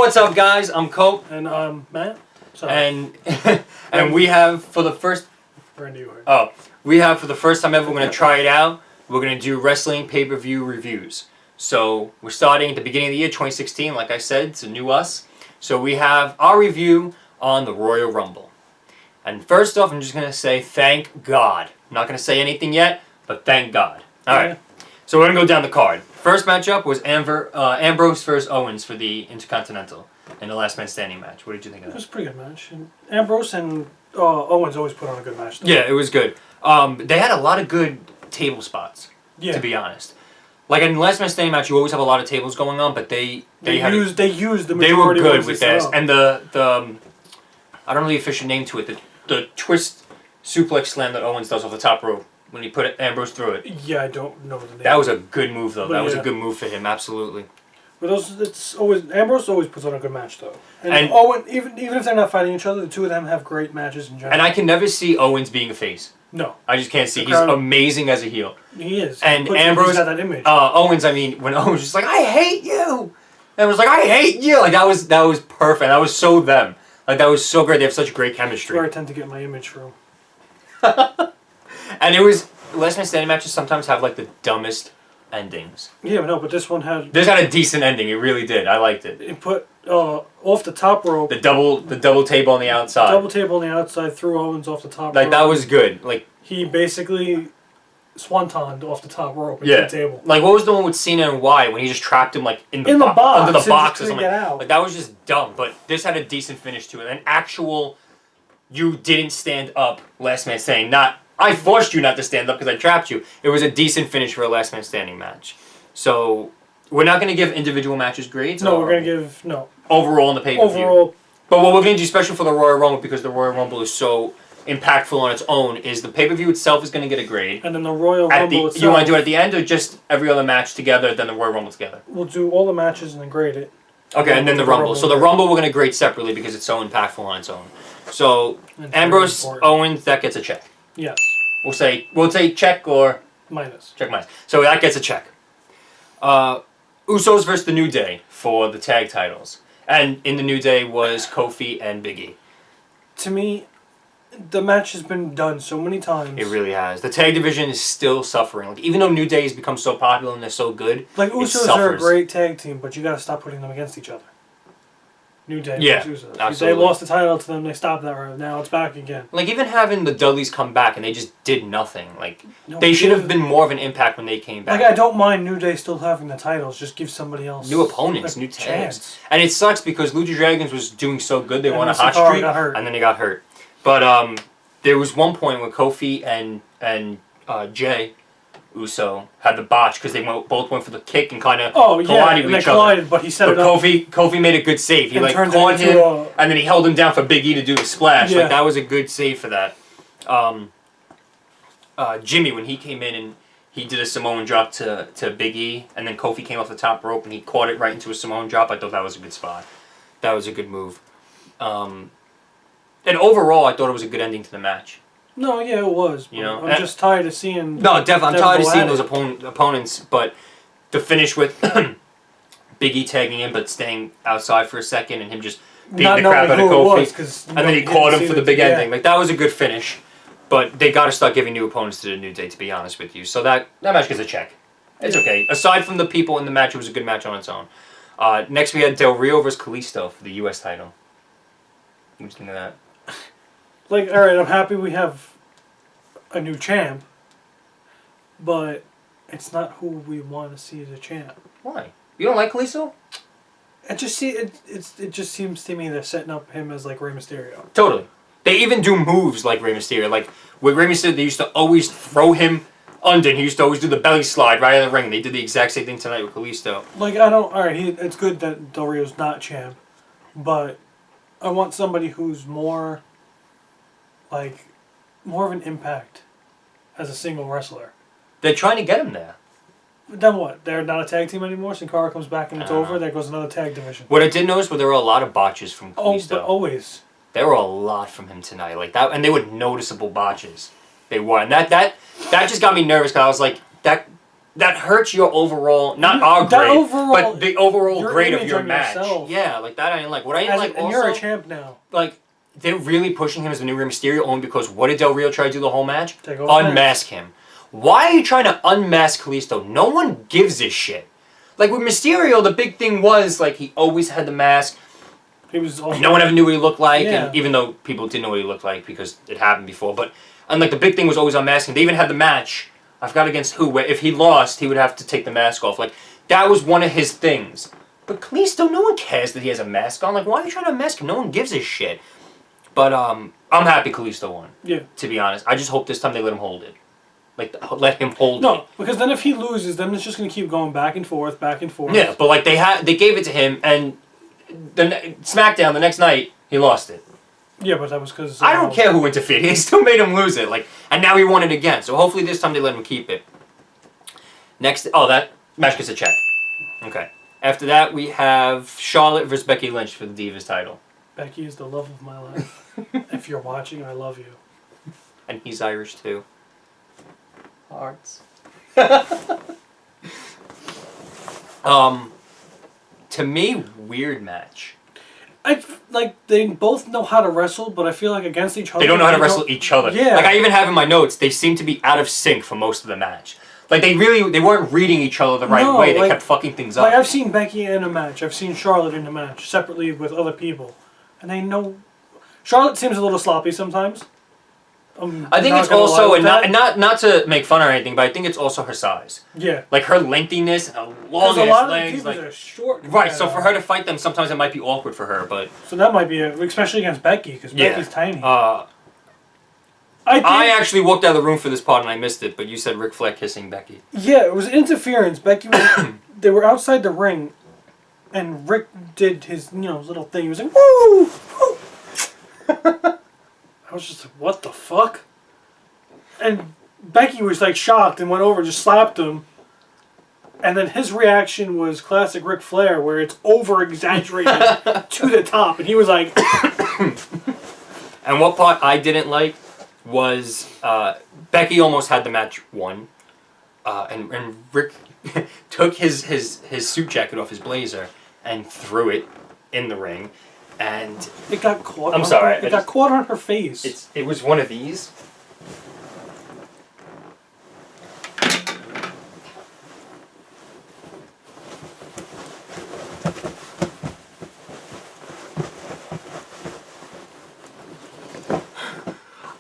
What's up, guys? I'm Cope. And Matt. Sorry. And we have for the first time ever, we're gonna try it out. We're gonna do wrestling pay-per-view reviews. So we're starting at the beginning of the year, 2016. Like I said, it's a new us. So we have our review on the Royal Rumble. And first off, I'm just gonna say thank God. I'm not gonna say anything yet, but thank God. All right. So we're gonna go down the card. First matchup was Ambrose versus Owens for the Intercontinental in the Last Man Standing match. What did you think of that? It was a pretty good match. And Ambrose and Owens always put on a good match. Yeah, it was good. They had a lot of good table spots, to be honest. Like in the Last Man Standing match, you always have a lot of tables going on, but they used the majority. They were good with this, and the I don't know the official name to it. The twist suplex slam that Owens does off the top rope when he put Ambrose through it. Yeah, I don't know the name. That was a good move, though. That was a good move for him, absolutely. But Ambrose always puts on a good match, though. And Owens, even if they're not fighting each other, the two of them have great matches in general. And I can never see Owens being a face. No. I just can't see. He's amazing as a heel. He is. And Ambrose, he's got that image. Owens, I mean, when Owens was just like, I hate you! And was like, I hate you! Like, that was perfect. That was so them. Like, that was so great. They have such great chemistry. Where I tend to get my image from. And it was... Last Man Standing matches sometimes have, like, the dumbest endings. Yeah, but this one had... This had a decent ending. It really did. I liked it. It put... off the top rope... The double table on the outside. Double table on the outside, threw Owens off the top rope. Like, that was good. Like... He basically... swantoned off the top rope into the table. Like, what was the one with Cena and Wyatt when he just trapped him, like, in the box, under the box or something? Like, that was just dumb. But this had a decent finish to it. An actual... You didn't stand up Last Man Standing. Not... I forced you not to stand up because I trapped you. It was a decent finish for a Last Man Standing match. So, we're not going to give individual matches grades? No, we're going to give... No. Overall in the pay-per-view. Overall. But what we're going to do special for the Royal Rumble, because the Royal Rumble is so impactful on its own, is the pay-per-view itself is going to get a grade. And then the Royal Rumble itself... You want to do it at the end, or just every other match together, then the Royal Rumble together? We'll do all the matches and then grade it. Okay, and then the Rumble. So the Rumble we're going to grade separately because it's so impactful on its own. So, Ambrose, Owens, that gets a check. Yes. We'll say check or... Minus. Check minus. So that gets a check. Usos versus the New Day for the tag titles. And in the New Day was Kofi and Becky. To me, the match has been done so many times. It really has. The tag division is still suffering. Like, even though New Day has become so popular and they're so good, like, Usos are a great tag team, but you got to stop putting them against each other. New Day versus Usos. Absolutely. They lost the title to them. They stopped that road. Now it's back again. Like, even having the Dudleys come back and they just did nothing. Like, they should have been more of an impact when they came back. Like, I don't mind New Day still having the titles. Just give somebody else new opponents, new tags. And it sucks because Lucha Dragons was doing so good. They won a hot streak, and then they got hurt. But there was one point when Kofi and Jay Uso had the botch because they both went for the kick and kind of collided with each other. But he set it up. Kofi made a good save. He caught him and then he held him down for Big E to do the splash. Yeah. Like, that was a good save for that. Jimmy, when he came in and he did a Samoan drop to Big E, and then Kofi came off the top rope and he caught it right into a Samoan drop. I thought that was a good spot. That was a good move. And overall, I thought it was a good ending to the match. No, yeah, it was. You know, I'm just tired of seeing... No, definitely. I'm tired of seeing those opponents, but the finish with Big E tagging in but staying outside for a second and him just beating the crap out of Kofi. And then he caught him for the big ending. Like, that was a good finish, but they got to start giving new opponents to the New Day, to be honest with you. So that match gets a check. It's okay. Aside from the people in the match, it was a good match on its own. Next, we had Del Rio versus Kalisto for the U.S. title. What do you think of that? Like, alright, I'm happy we have a new champ, but it's not who we want to see as a champ. Why? You don't like Kalisto? It just seems to me they're setting up him as like Rey Mysterio. Totally. They even do moves like Rey Mysterio. Like, with Rey Mysterio, they used to always throw him under, and he used to always do the belly slide right in the ring. They did the exact same thing tonight with Kalisto. Like, alright, it's good that Del Rio's not champ, but I want somebody who's more of an impact as a single wrestler. They're trying to get him there. Then what? They're not a tag team anymore? Sin Cara comes back and it's over? There goes another tag division. What I did notice was there were a lot of botches from Kalisto. Oh, but always. There were a lot from him tonight. Like that, and they were noticeable botches. They were. And that just got me nervous because I was like, that hurts your overall, not our grade, but the overall grade of your match. Yourself. Yeah, like that I didn't like. What I didn't like also... And you're a champ now. Like, they're really pushing him as the new Rey Mysterio only because what did Del Rio try to do the whole match? Unmask him. Why are you trying to unmask Kalisto? No one gives a shit. Like, with Mysterio, the big thing was, like, he always had the mask. He was also... No one ever knew what he looked like, and even though people didn't know what he looked like because it happened before. But, and like, the big thing was always unmasking. They even had the match... I forgot against who, where if he lost, he would have to take the mask off. Like, that was one of his things. But Kalisto, no one cares that he has a mask on. Like, why are you trying to mask him? No one gives a shit. But, I'm happy Kalisto won. Yeah. To be honest. I just hope this time they let him hold it. Like, let him hold it. No, because then if he loses, then it's just going to keep going back and forth, back and forth. Yeah, but, like, they gave it to him, and SmackDown, the next night, he lost it. Yeah, but that was because... I don't care who interfered. He still made him lose it. Like, and now he won it again. So hopefully this time they let him keep it. Next... Oh, that match gets a check. Okay. After that, we have Charlotte versus Becky Lynch for the Divas title. Becky is the love of my life. If you're watching, I love you. And he's Irish, too. Hearts. To me, weird match. They both know how to wrestle, but I feel like against each other... They don't know how to wrestle each other. Yeah. Like, I even have in my notes, they seem to be out of sync for most of the match. Like, they weren't reading each other the right way. They kept fucking things up. Like, I've seen Becky in a match. I've seen Charlotte in a match, separately with other people. And they know... Charlotte seems a little sloppy sometimes. I think it's also, and not to make fun or anything, but I think it's also her size. Yeah. Like, her lengthiness and her long ass legs. Like, are short. Right, so for her to fight them, sometimes it might be awkward for her, but... So that might be especially against Becky, because Becky's tiny. I actually walked out of the room for this part and I missed it, but you said Ric Flair kissing Becky. Yeah, it was interference. Becky was... they were outside the ring, and Rick did his, little thing. He was like, woo! Woo! I was just like, what the fuck? And Becky was like shocked and went over and just slapped him. And then his reaction was classic Ric Flair, where it's over-exaggerated to the top. And he was like... And what part I didn't like was Becky almost had the match won. And Rick took his suit jacket off his blazer and threw it in the ring. And it got caught. It got caught on her face. It was one of these.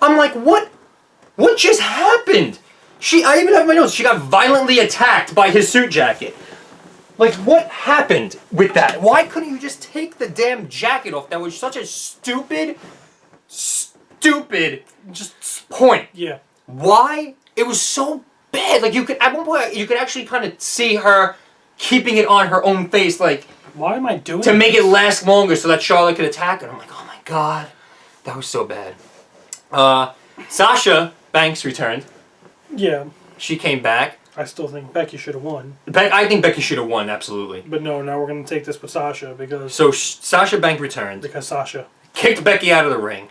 I'm like, what? What just happened? I even have my notes. She got violently attacked by his suit jacket. Like, what happened with that? Why couldn't you just take the damn jacket off? That was such a stupid just point. Yeah. Why? It was so bad. Like, at one point, you could actually kind of see her keeping it on her own face, like... Why am I doing to make it last longer so that Charlotte could attack her. I'm like, oh my god. That was so bad. Sasha Banks returned. Yeah. She came back. I still think Becky should have won. I think Becky should have won, absolutely. But no, now we're going to take this with Sasha because... So Sasha Banks returned. Because Sasha. Kicked Becky out of the ring.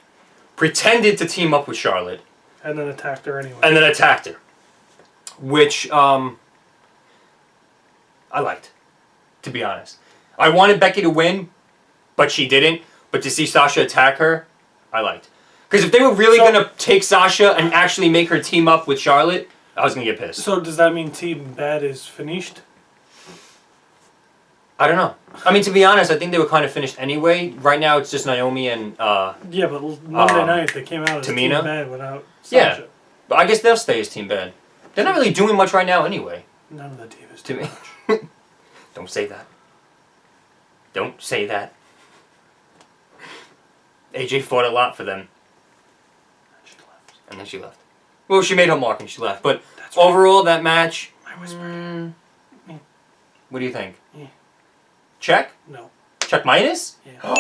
Pretended to team up with Charlotte. And then attacked her anyway. And then attacked her. Which, I liked. To be honest. I wanted Becky to win, but she didn't. But to see Sasha attack her, I liked. Because if they were really going to take Sasha and actually make her team up with Charlotte... I was going to get pissed. So does that mean Team Bad is finished? I don't know. I mean, to be honest, I think they were kind of finished anyway. Right now, it's just Naomi and... yeah, but Monday night they came out as Tamina. Team Bad without Yeah. Sasha. But I guess they'll stay as Team Bad. They're not really doing much right now anyway. None of the divas to do me. much. Don't say that. Don't say that. AJ fought a lot for them. And then she left. Well, she made her mark and she left. But overall, that match... What do you think? Yeah. Check? No. Check minus? Yeah.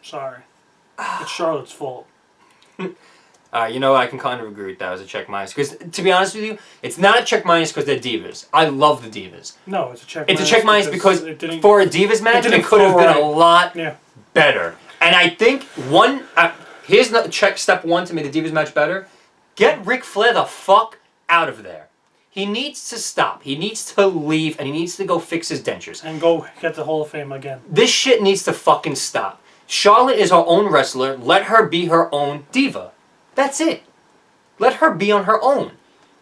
Sorry. It's Charlotte's fault. You know, I can kind of agree with that as a check minus. Because, to be honest with you, it's not a check minus because they're divas. I love the divas. No, it's a check minus. It's a check minus because for a divas match, it could have been a lot better. And I think here's the check step one to make the divas match better. Get Ric Flair the fuck out of there. He needs to stop. He needs to leave, and he needs to go fix his dentures. And go get the Hall of Fame again. This shit needs to fucking stop. Charlotte is her own wrestler. Let her be her own diva. That's it. Let her be on her own.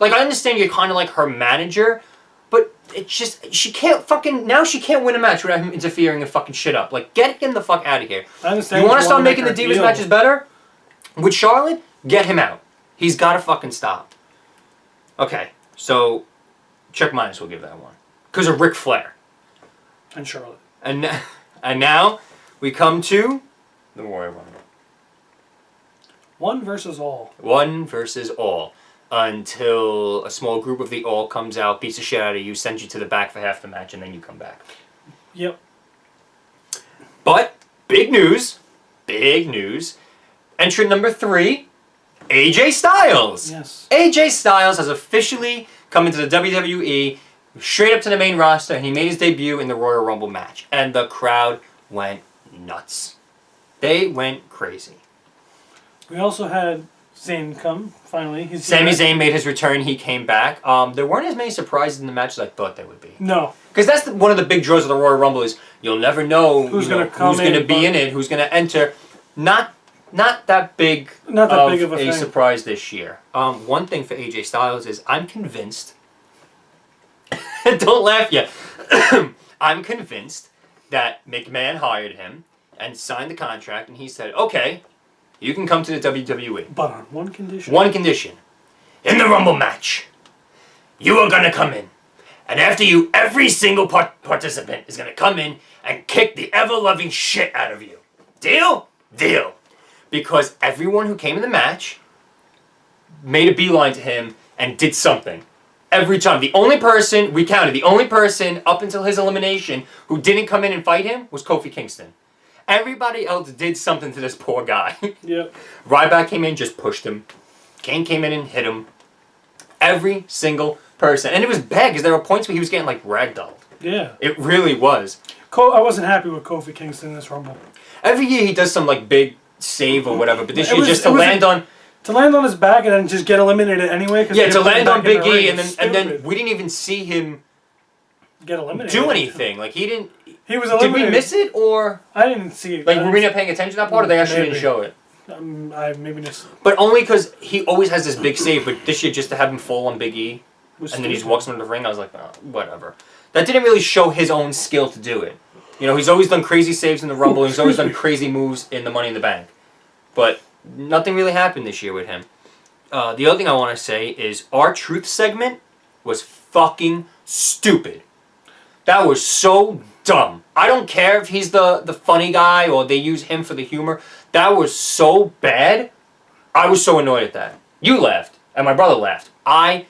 Like, I understand you're kind of like her manager, but it's just, she can't fucking, now she can't win a match without him interfering and fucking shit up. Like, get him the fuck out of here. I understand. You want to start making the divas matches better? With Charlotte? Get him out. He's got to fucking stop. Okay, so check minus we'll give that one. Because of Ric Flair. And Charlotte. And now we come to the Royal Rumble. One versus all. One versus all. Until a small group of the all comes out, beats the shit out of you, sends you to the back for half the match, and then you come back. Yep. But, big news. Big news. Entrant number 3, AJ Styles. Yes. AJ Styles has officially come into the WWE, straight up to the main roster, and he made his debut in the Royal Rumble match. And the crowd went nuts. They went crazy. We also had Zayn come, finally. Sami Zayn made his return. He came back. There weren't as many surprises in the match as I thought there would be. No. Because that's one of the big draws of the Royal Rumble is you'll never know who's going to be in it, who's going to enter. Not that big of a surprise this year. One thing for AJ Styles is I'm convinced. Don't laugh yet. I'm convinced that McMahon hired him and signed the contract, and he said, "Okay, you can come to the WWE, but on one condition. One condition: in the Rumble match, you are gonna come in, and after you, every single participant is gonna come in and kick the ever-loving shit out of you. Deal? Deal." Because everyone who came in the match made a beeline to him and did something. Every time. The only person up until his elimination who didn't come in and fight him was Kofi Kingston. Everybody else did something to this poor guy. Yep. Ryback came in, just pushed him. Kane came in and hit him. Every single person. And it was bad because there were points where he was getting like ragdolled. Yeah. It really was. I wasn't happy with Kofi Kingston in this Rumble. Every year he does some like big save or whatever, but this year just to land on his back and then just get eliminated anyway. Yeah, to land on Big E and then we didn't even see him get eliminated. Do anything. Like he didn't. He was eliminated. Did we miss it or? I didn't see it. Like were we not paying attention to that part, or they actually didn't show it? I maybe just. But only because he always has this big save, but this year just to have him fall on Big E and then he just walks into the ring, I was like, oh, whatever. That didn't really show his own skill to do it. You know, he's always done crazy saves in the Rumble. He's always done crazy moves in the Money in the Bank. But nothing really happened this year with him. The other thing I want to say is our Truth segment was fucking stupid. That was so dumb. I don't care if he's the funny guy or they use him for the humor. That was so bad. I was so annoyed at that. You laughed, and my brother laughed. I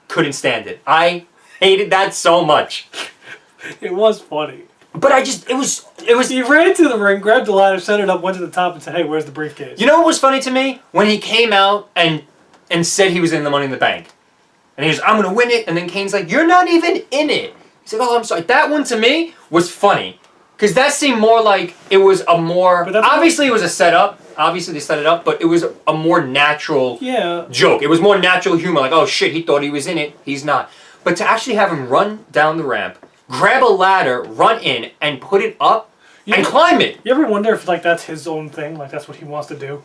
couldn't stand it. I hated that so much. It was funny. But it was. He ran to the ring, grabbed the ladder, set it up, went to the top, and said, "Hey, where's the briefcase?" You know what was funny to me? When he came out and said he was in the Money in the Bank. And he goes, "I'm going to win it." And then Kane's like, "You're not even in it." He's like, "Oh, I'm sorry." That one to me was funny. Because that seemed more like it was a more... Obviously it was a setup. Obviously they set it up. But it was a more natural joke. It was more natural humor. Like, oh shit, he thought he was in it. He's not. But to actually have him run down the ramp, grab a ladder, run in, and put it up, and climb it. You ever wonder if like that's his own thing? Like that's what he wants to do?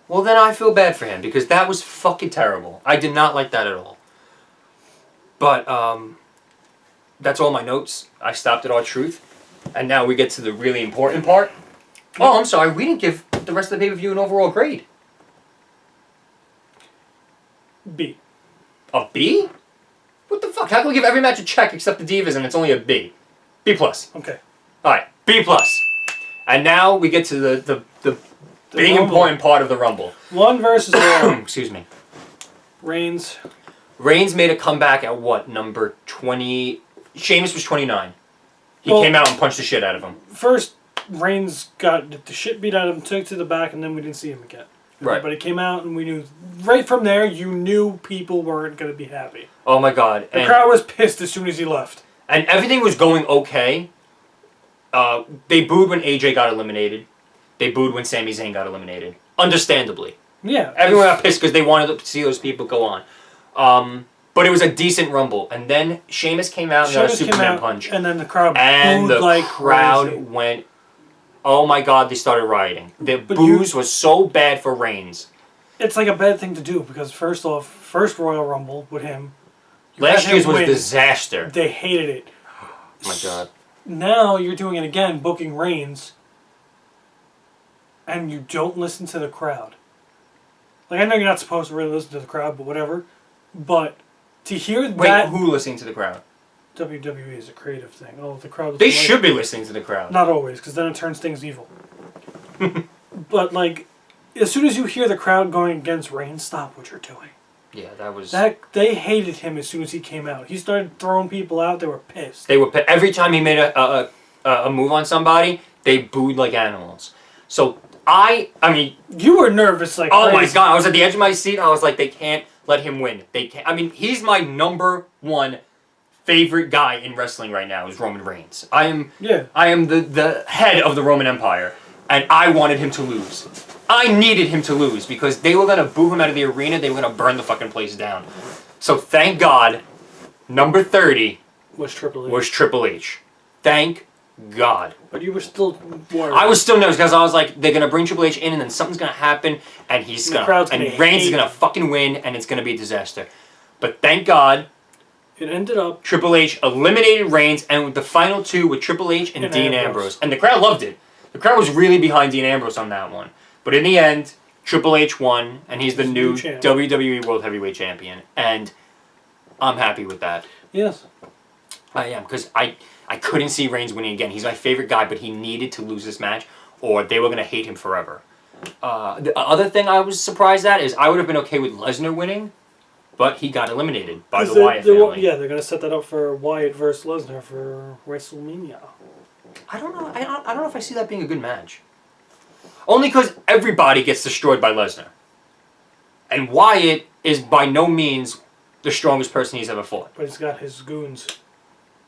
Well, then I feel bad for him, because that was fucking terrible. I did not like that at all. But, that's all my notes. I stopped at our Truth. And now we get to the really important part. Oh, I'm sorry. We didn't give the rest of the pay-per-view an overall grade. B. A B? What the fuck? How can we give every match a check except the Divas and it's only a B? B+. Okay. Alright, B+. And now we get to the big important part of the Rumble. One versus all. Excuse me. Reigns made a comeback at what? Number 20... Sheamus was 29. He came out and punched the shit out of him. First, Reigns got the shit beat out of him, took it to the back, and then we didn't see him again. Right. But he came out, and we knew... Right from there, you knew people weren't going to be happy. Oh my god. The crowd was pissed as soon as he left. And everything was going okay. They booed when AJ got eliminated. They booed when Sami Zayn got eliminated. Understandably. Yeah. Everyone got pissed because they wanted to see those people go on. But it was a decent Rumble. And then Sheamus came out and got a Superman punch. And then the crowd and booed like crowd crazy. went, oh my God, they started rioting. The booze was so bad for Reigns. It's like a bad thing to do because first off, first Royal Rumble with him. Last year's was a disaster. They hated it. Oh my God. Now you're doing it again, booking Reigns. And you don't listen to the crowd. Like, I know you're not supposed to really listen to the crowd, but whatever. But to hear that... Wait, who listening to the crowd? WWE is a creative thing. Oh, the crowd... They should be listening to the crowd. Not always, because then it turns things evil. But, like, as soon as you hear the crowd going against Reigns, stop what you're doing. Yeah, that was... They hated him as soon as he came out. He started throwing people out. They were pissed. Every time he made a move on somebody, they booed like animals. So... I mean... You were nervous like oh crazy. my God, I was at the edge of my seat. I was like, they can't let him win. They can't. I mean, he's my number one favorite guy in wrestling right now is Roman Reigns. I am the head of the Roman Empire, and I wanted him to lose. I needed him to lose because they were going to boo him out of the arena. They were going to burn the fucking place down. So thank God, number 30 was Triple H. Thank God. But you were still worried. I was still nervous because I was like, they're gonna bring Triple H in, and then something's gonna happen, and Reigns is gonna fucking win, and it's gonna be a disaster. But thank God, it ended up Triple H eliminated Reigns, and with the final two with Triple H and Dean Ambrose, and the crowd loved it. The crowd was really behind Dean Ambrose on that one. But in the end, Triple H won, and he's the new WWE World Heavyweight Champion, and I'm happy with that. Yes, I am, because I couldn't see Reigns winning again. He's my favorite guy, but he needed to lose this match, or they were going to hate him forever. The other thing I was surprised at is I would have been okay with Lesnar winning, but he got eliminated by the Wyatt family. Yeah, they're going to set that up for Wyatt versus Lesnar for WrestleMania. I don't know. I don't know if I see that being a good match. Only because everybody gets destroyed by Lesnar. And Wyatt is by no means the strongest person he's ever fought. But he's got his goons.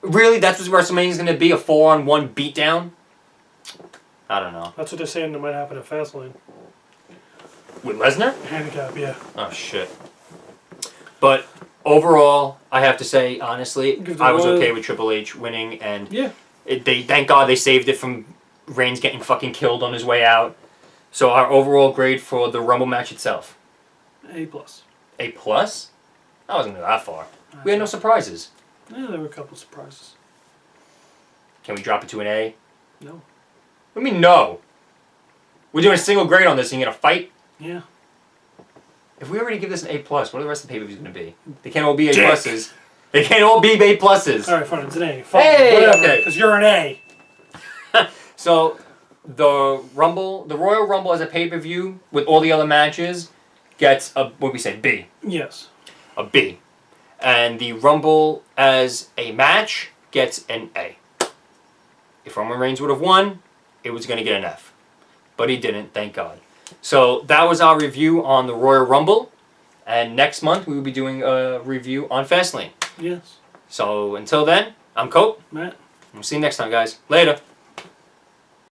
Really? That's what WrestleMania's going to be? A 4-on-1 beatdown? I don't know. That's what they're saying that might happen at Fastlane. With Lesnar? Handicap, yeah. Oh, shit. But overall, I have to say, honestly, I was okay with Triple H winning. And thank God they saved it from Reigns getting fucking killed on his way out. So our overall grade for the Rumble match itself? A+. A+? That wasn't that far. We had no surprises. Yeah, there were a couple surprises. Can we drop it to an A? No. What do you mean no? We're doing a single grade on this and you're going to fight? Yeah. If we already give this an A+, what are the rest of the pay-per-views going to be? They can't all be A+. They can't all be A+. Alright, fine, it's an A. Fine, hey, whatever, okay. Because you're an A. So, the Royal Rumble as a pay-per-view with all the other matches gets a, what we say, B. Yes. A B. And the Rumble as a match gets an A. If Roman Reigns would have won, it was going to get an F. But he didn't, thank God. So that was our review on the Royal Rumble. And next month we will be doing a review on Fastlane. Yes. So until then, I'm Cope. Matt. We'll see you next time, guys. Later.